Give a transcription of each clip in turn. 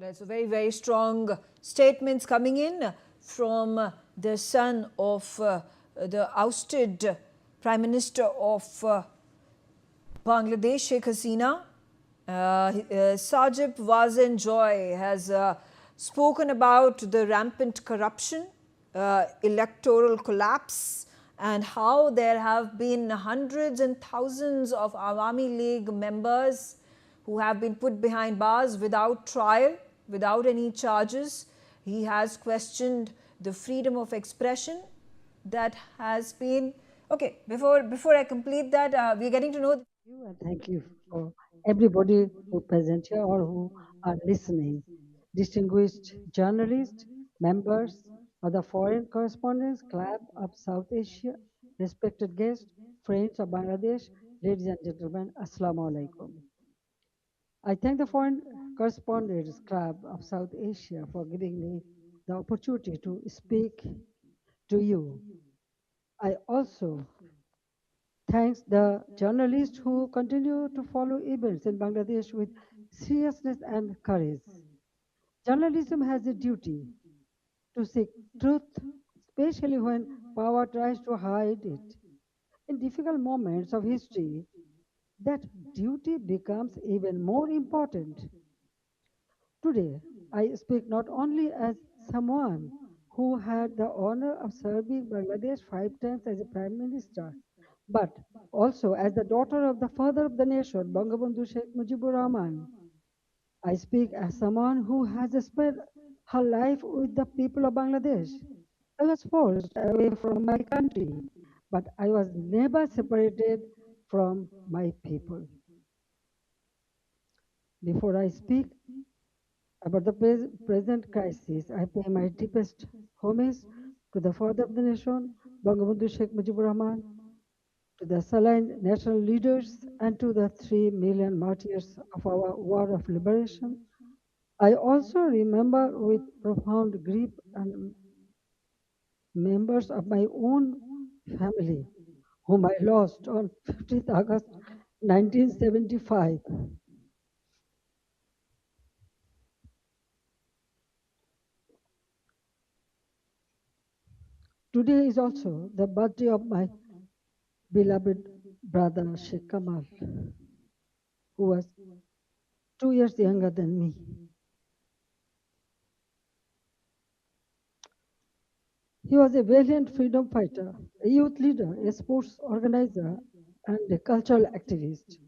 So very, very strong statements coming in from the son of the ousted Prime Minister of Bangladesh, Sheikh Hasina. Sajeeb Wazed Joy has spoken about the rampant corruption, electoral collapse, and how there have been hundreds and thousands of Awami League members who have been put behind bars without trial, without any charges. He has questioned the freedom of expression that has been. Okay, before I complete that, we're getting to know. You and thank you for everybody who present here or who are listening. Distinguished journalists, members of the Foreign Correspondents Club of South Asia, respected guests, friends of Bangladesh, ladies and gentlemen, Assalamu alaikum. I thank the Foreign Correspondents Club of South Asia for giving me the opportunity to speak to you. I also thanks the journalists who continue to follow events in Bangladesh with seriousness and courage. Journalism has a duty to seek truth, especially when power tries to hide it. In difficult moments of history, that duty becomes even more important. Today, I speak not only as someone who had the honor of serving Bangladesh 5 times as a prime minister, but also as the daughter of the father of the nation, Bangabandhu Sheikh Mujibur Rahman. I speak as someone who has spent her life with the people of Bangladesh. I was forced away from my country, but I was never separated from my people. Before I speak about the present crisis, I pay my deepest homage to the father of the nation, Bangabandhu Sheikh Mujibur Rahman, to the Saline national leaders, and to the 3 million martyrs of our war of liberation. I also remember with profound grief and members of my own family, whom I lost on 15th August 1975. Today is also the birthday of my beloved brother Sheikh Kamal, who was 2 years younger than me. He was a valiant freedom fighter, a youth leader, a sports organizer, and a cultural activist.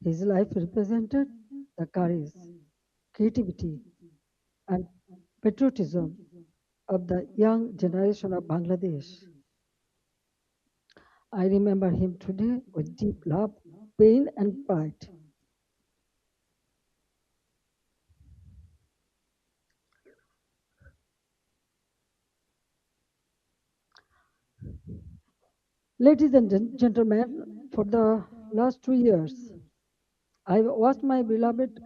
His life represented the courage, creativity, and patriotism of the young generation of Bangladesh. I remember him today with deep love, pain, and pride. Ladies and gentlemen, for the last 2 years, I watched my beloved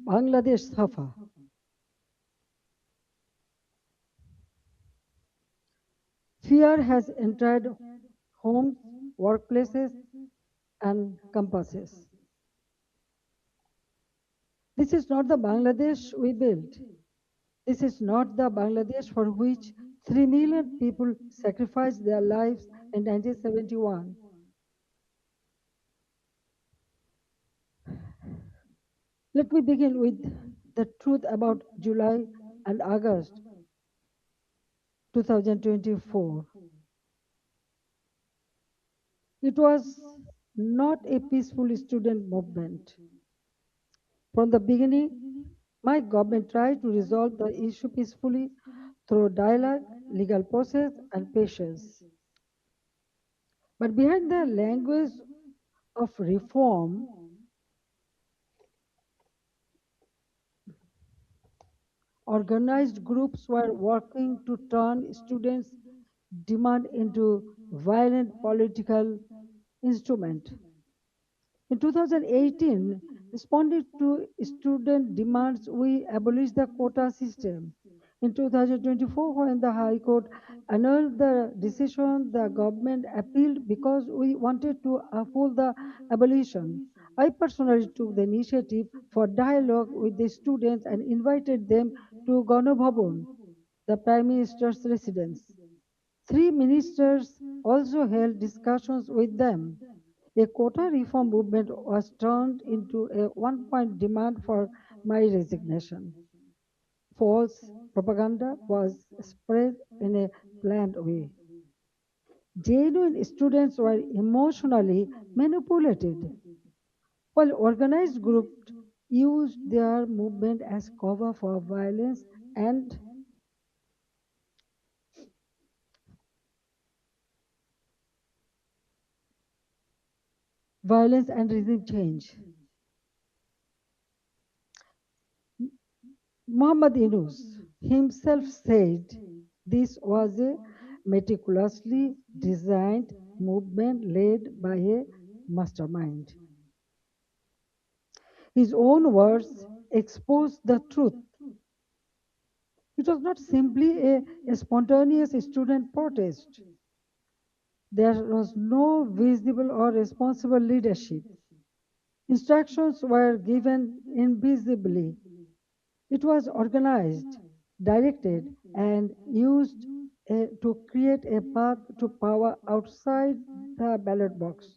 Bangladesh suffer. Fear has entered homes, workplaces, and campuses. This is not the Bangladesh we built. This is not the Bangladesh for which 3 million people sacrificed their lives in 1971. Let me begin with the truth about July and August 2024. It was not a peaceful student movement. From the beginning, my government tried to resolve the issue peacefully through dialogue, legal process, and patience. But behind the language of reform, organized groups were working to turn students' demand into violent political instrument. In 2018, responding to student demands, we abolished the quota system. In 2024, when the High Court annulled the decision, the government appealed because we wanted to uphold the abolition. I personally took the initiative for dialogue with the students and invited them to Ganabhavan, the Prime Minister's residence. Three ministers also held discussions with them. A quota reform movement was turned into a one-point demand for my resignation. False propaganda was spread in a planned way. Genuine students were emotionally manipulated, while organized groups used their movement as cover for and violence and regime change. Muhammad Yunus himself said this was a meticulously designed movement led by a mastermind. His own words exposed the truth. It was not simply a spontaneous student protest. There was no visible or responsible leadership. Instructions were given invisibly. It was organized, directed, and used to create a path to power outside the ballot box.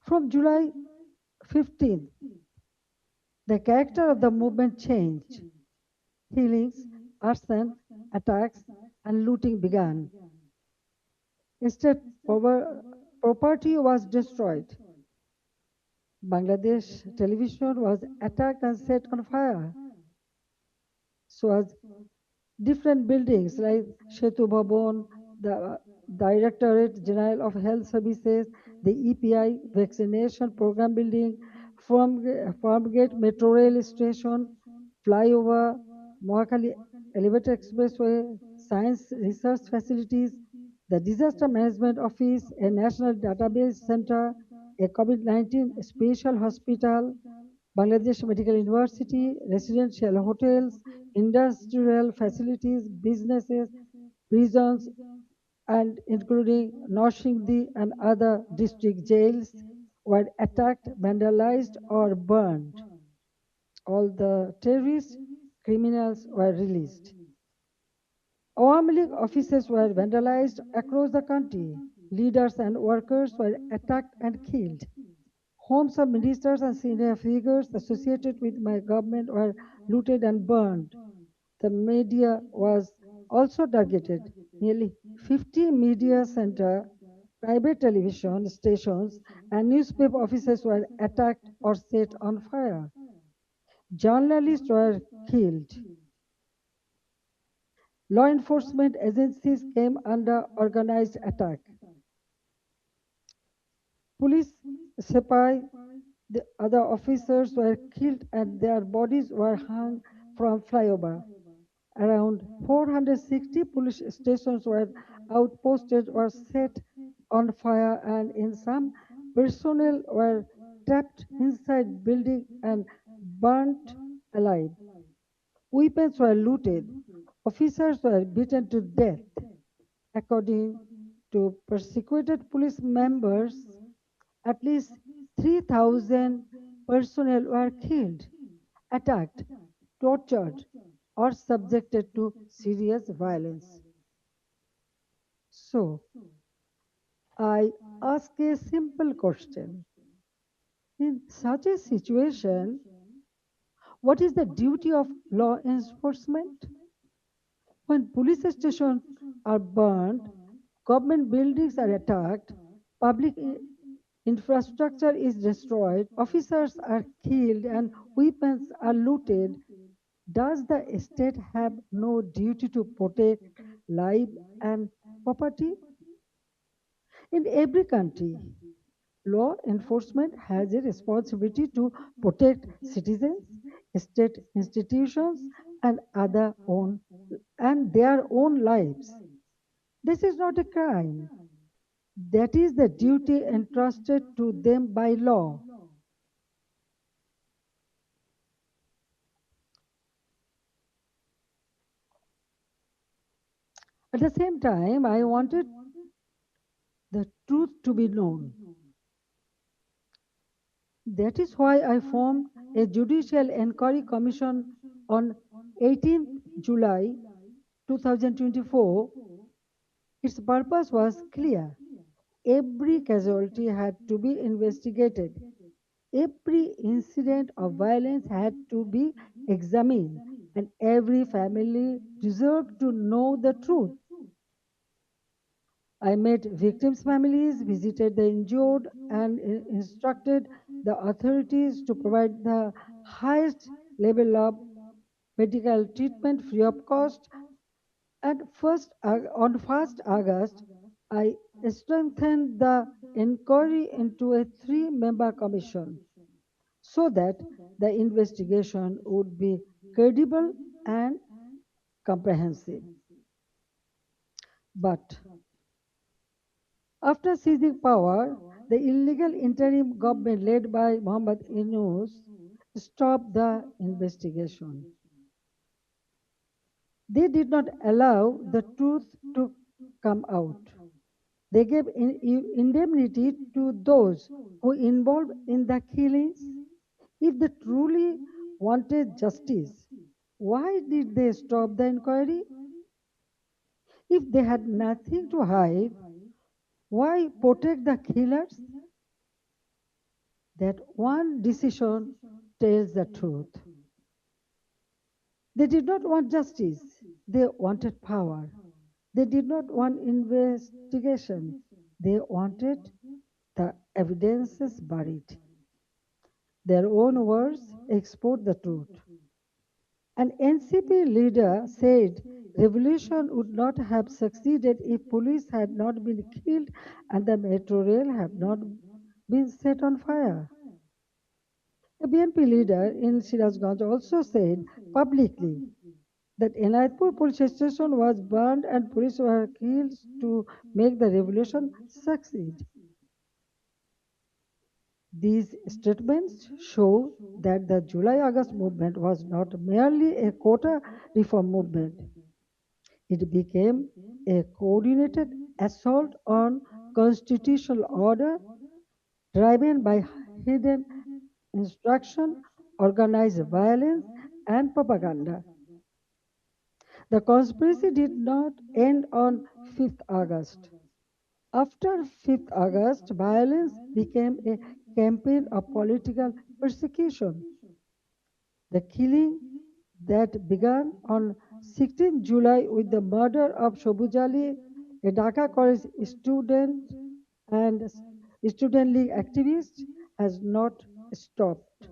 From July 15th, the character of the movement changed. Killings, arson, attacks, and looting began. State property was destroyed. Bangladesh television was attacked and set on fire. So was different buildings like Shetu Bhavan, the Directorate General of Health Services, the EPI vaccination program building, Farmgate Metro Rail Station, flyover, Mohakali Elevator Expressway, science research facilities, the Disaster Management Office, a national database center, a COVID-19 special hospital, Bangladesh Medical University, residential hotels, industrial facilities, businesses, prisons, and including Noshingdi and other district jails were attacked, vandalized, or burned. All the terrorists, criminals were released. Awami League offices were vandalized across the country. Leaders and workers were attacked and killed. Homes of ministers and senior figures associated with my government were looted and burned. The media was also targeted. Nearly 50 media center, private television stations, and newspaper offices were attacked or set on fire. Journalists were killed. Law enforcement agencies came under organized attack. Police, sepai, the other officers were killed and their bodies were hung from flyover. Around 460 police stations were outposted or set on fire, and in some, personnel were trapped inside buildings and burnt alive. Weapons were looted. Officers were beaten to death. According to persecuted police members, at least 3,000 personnel were killed, attacked, tortured, or subjected to serious violence. So, I ask a simple question. In such a situation, what is the duty of law enforcement? When police stations are burned, government buildings are attacked, public infrastructure is destroyed, officers are killed, and weapons are looted, does the state have no duty to protect life and property? In every country, law enforcement has a responsibility to protect citizens, state institutions, and their own lives. This is not a crime. That is the duty entrusted to them by law. At the same time, I wanted the truth to be known. That is why I formed a Judicial Inquiry Commission on 18th July 2024. Its purpose was clear. Every casualty had to be investigated. Every incident of violence had to be examined, and every family deserved to know the truth. I met victims' families, visited the injured, and instructed the authorities to provide the highest level of medical treatment free of cost. And on 1st August, I strengthened the inquiry into a three-member commission so that the investigation would be credible and comprehensive. But after seizing power, the illegal interim government led by Muhammad Yunus stopped the investigation. They did not allow the truth to come out. They gave indemnity to those who involved in the killings. If they truly wanted justice, why did they stop the inquiry? If they had nothing to hide, why protect the killers? That one decision tells the truth. They did not want justice, they wanted power. They did not want investigation, they wanted the evidences buried. Their own words export the truth. An NCP leader said revolution would not have succeeded if police had not been killed and the metro rail had not been set on fire. A BNP leader in Sirazganj also said publicly that Enayatpur police station was burned and police were killed to make the revolution succeed. These statements show that the July August movement was not merely a quota reform movement. It became a coordinated assault on constitutional order driven by hidden instruction, organized violence, and propaganda. The conspiracy did not end on 5th August. After 5th August, violence became a campaign of political persecution. The killing that began on 16 July with the murder of Shobuz Ali, a Dhaka college student and student league activist, has not stopped.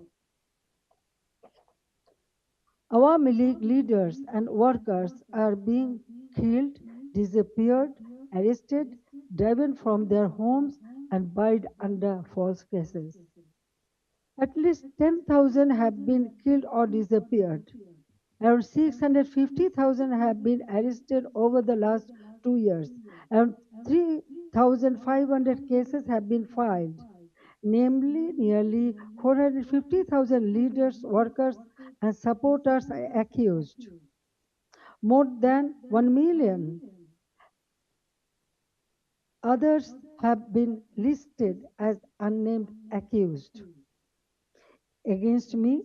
Awami League leaders and workers are being killed, disappeared, arrested, driven from their homes, and buried under false cases. At least 10,000 have been killed or disappeared. Around 650,000 have been arrested over the last 2 years. Around 3,500 cases have been filed. Namely, nearly 450,000 leaders, workers, and supporters are accused. More than 1 million others have been listed as unnamed accused. Against me,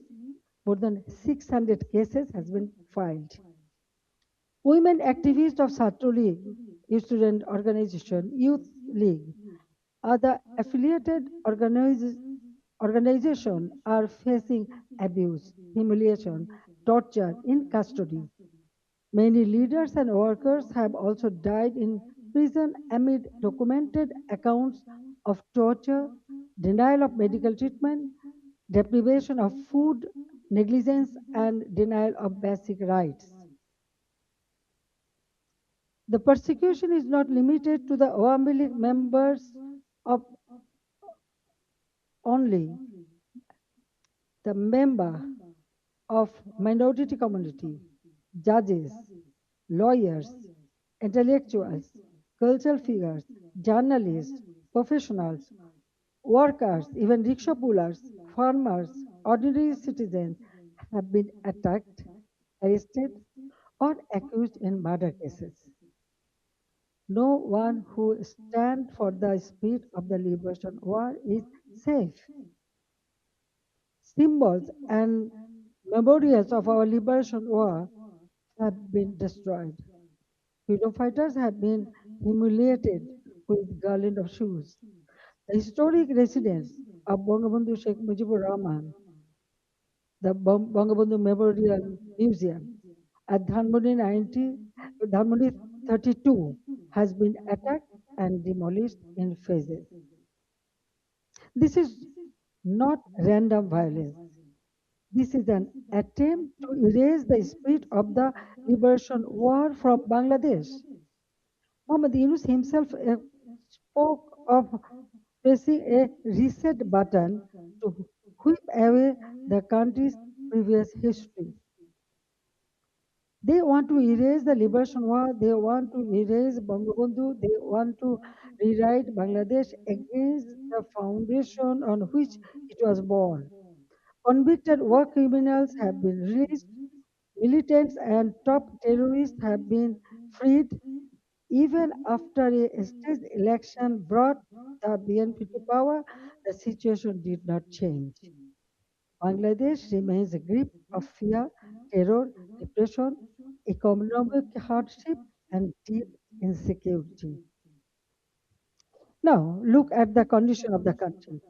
more than 600 cases has been filed. Women activists of Satru League, student organization, youth league, other affiliated organizations are facing abuse, humiliation, torture in custody. Many leaders and workers have also died in prison amid documented accounts of torture, denial of medical treatment, deprivation of food, negligence, and denial of basic rights. The persecution is not limited to the Awami League members of only. The member of minority community, judges, lawyers, intellectuals, cultural figures, journalists, professionals, workers, even rickshaw pullers, farmers, ordinary citizens have been attacked, arrested, or accused in murder cases. No one who stands for the spirit of the liberation war is safe. Symbols and memorials of our liberation war have been destroyed. Freedom fighters have been humiliated with garland of shoes. The historic residence of Bangabandhu Sheikh Mujibur Rahman, the Bangabandhu Memorial Museum at Dhanmondi 32 has been attacked and demolished in phases. This is not random violence. This is an attempt to erase the spirit of the liberation war from Bangladesh. Muhammad Yunus himself spoke of pressing a reset button to whip away the country's previous history. They want to erase the liberation war, they want to erase Bangabandhu, they want to rewrite Bangladesh against the foundation on which it was born. Convicted war criminals have been released, militants and top terrorists have been freed. Even after a staged election brought the BNP to power, the situation did not change. Bangladesh remains a grip of fear, terror, repression, economic hardship, and deep insecurity. Now, look at the condition of the country.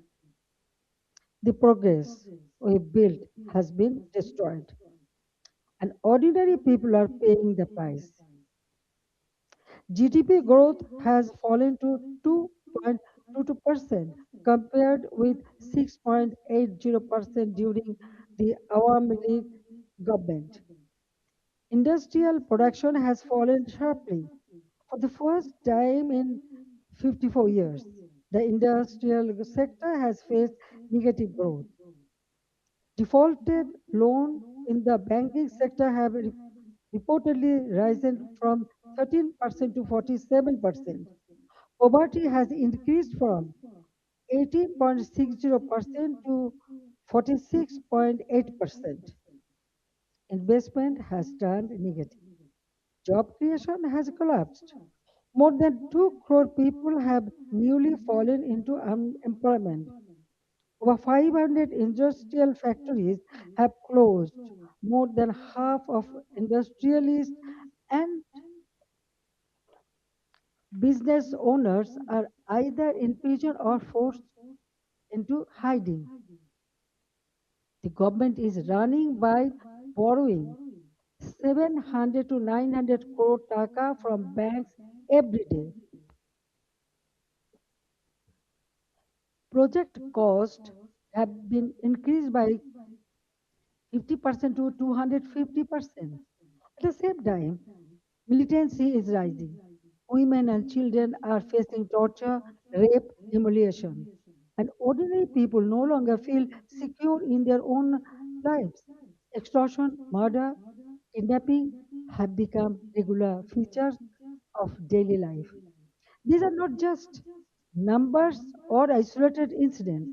The progress we built has been destroyed, and ordinary people are paying the price. GDP growth has fallen to 2.22% compared with 6.80% during the Awami League government. Industrial production has fallen sharply. For the first time in 54 years, the industrial sector has faced negative growth. Defaulted loan in the banking sector have reportedly risen from 13% to 47%. Poverty has increased from 18.60% to 46.8%. Investment has turned negative. Job creation has collapsed. More than 2 crore people have newly fallen into unemployment. Over 500 industrial factories have closed. More than half of industrialists and business owners are either in prison or forced into hiding. The government is running by borrowing 700 to 900 crore taka from banks every day. Project costs have been increased by 50% to 250%. At the same time, militancy is rising. Women and children are facing torture, rape, humiliation. And ordinary people no longer feel secure in their own lives. Extortion, murder, kidnapping have become regular features of daily life. These are not just numbers or isolated incidents.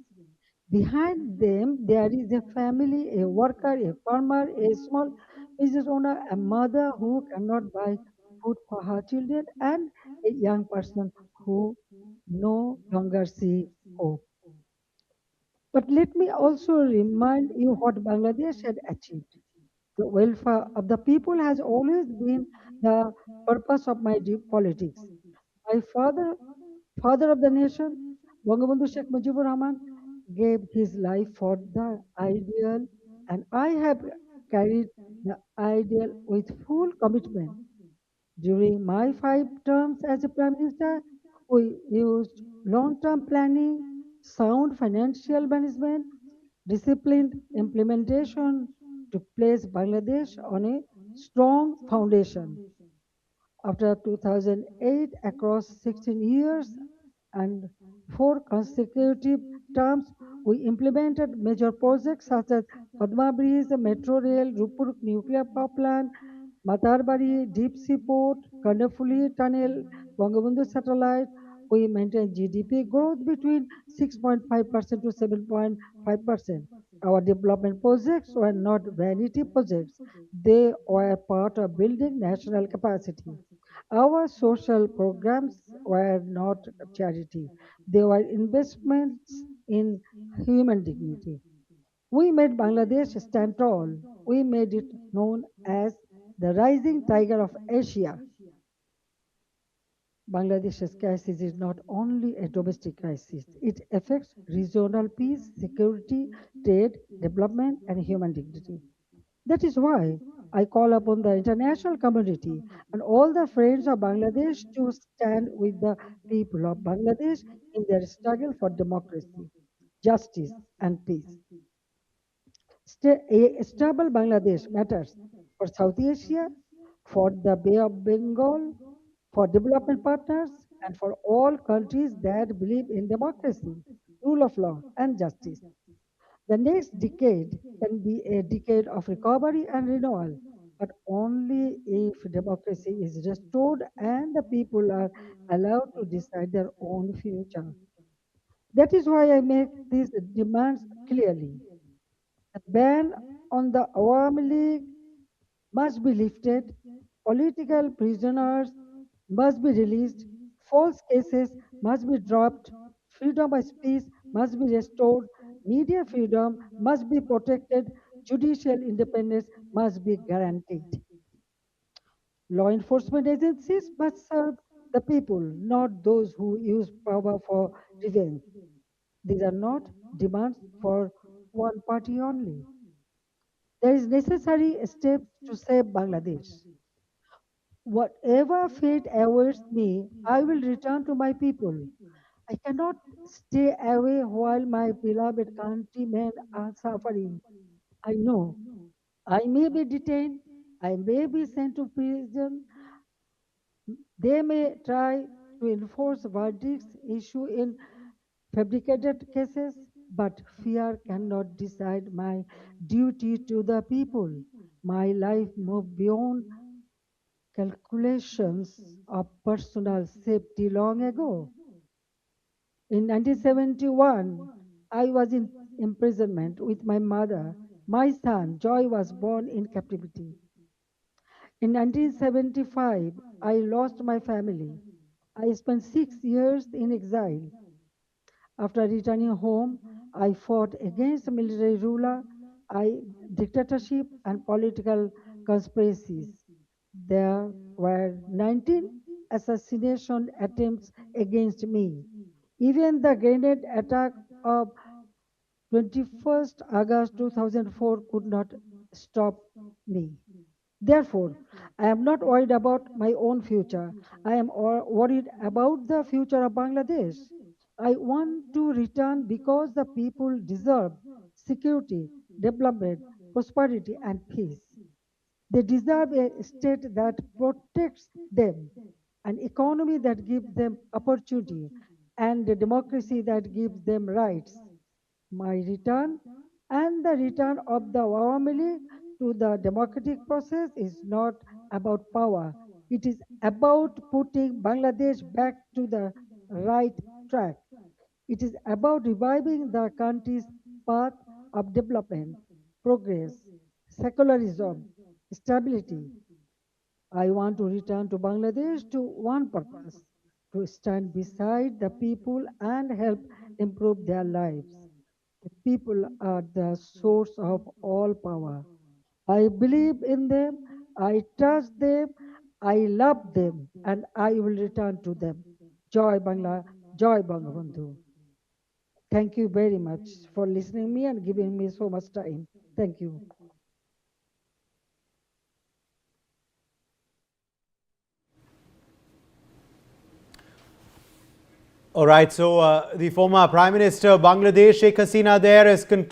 Behind them, there is a family, a worker, a farmer, a small business owner, a mother who cannot buy food for her children, and a young person who no longer see hope. But let me also remind you what Bangladesh had achieved. The welfare of the people has always been the purpose of my deep politics. My father of the nation, Bangabandhu Sheikh Mujibur Rahman, gave his life for the ideal, and I have carried the ideal with full commitment. During my 5 terms as a Prime Minister, we used long term planning, sound financial management, disciplined implementation to place Bangladesh on a strong foundation. After 2008, across 16 years and 4 consecutive terms, we implemented major projects such as Padma Bridge, Metro Rail, Rupur Nuclear Power Plant, Matarbari Deep Sea Port, Kandafuli Tunnel, Bangabandhu Satellite. We maintained GDP growth between 6.5% to 7.5%. Our development projects were not vanity projects, they were part of building national capacity. Our social programs were not charity, they were investments in human dignity. We made Bangladesh stand tall. We made it known as the rising tiger of Asia. Bangladesh's crisis is not only a domestic crisis, it affects regional peace, security, trade, development, and human dignity. That is why I call upon the international community and all the friends of Bangladesh to stand with the people of Bangladesh in their struggle for democracy, justice, and peace. A stable Bangladesh matters for South Asia, for the Bay of Bengal, for development partners, and for all countries that believe in democracy, rule of law, and justice. The next decade can be a decade of recovery and renewal, but only if democracy is restored and the people are allowed to decide their own future. That is why I make these demands clearly. The ban on the Awami League must be lifted, political prisoners must be released, false cases must be dropped, freedom of speech must be restored, media freedom must be protected, judicial independence must be guaranteed. Law enforcement agencies must serve the people, not those who use power for revenge. These are not demands for one party only. There is necessary steps to save Bangladesh. Whatever fate awaits me, I will return to my people. I cannot stay away while my beloved countrymen are suffering. I know I may be detained, I may be sent to prison. They may try to enforce verdicts issued in fabricated cases, but fear cannot decide my duty to the people. My life moved beyond calculations of personal safety long ago. In 1971, I was in imprisonment with my mother. My son, Joy, was born in captivity. In 1975, I lost my family. I spent 6 years in exile. After returning home, I fought against military ruler, dictatorship, and political conspiracies. There were 19 assassination attempts against me. Even the grenade attack of 21st August 2004 could not stop me. Therefore, I am not worried about my own future. I am worried about the future of Bangladesh. I want to return because the people deserve security, development, prosperity, and peace. They deserve a state that protects them, an economy that gives them opportunity, and a democracy that gives them rights. My return and the return of the Awami League to the democratic process is not about power. It is about putting Bangladesh back to the right track. It is about reviving the country's path of development, progress, secularism, stability. I want to return to Bangladesh to one purpose, to stand beside the people and help improve their lives. The people are the source of all power. I believe in them, I trust them, I love them, and I will return to them. Joy Bangla, Joy Bangabandhu. Thank you very much for listening me and giving me so much time. Thank you. All right, so the former Prime Minister of Bangladesh, Sheikh Hasina, there is concluded.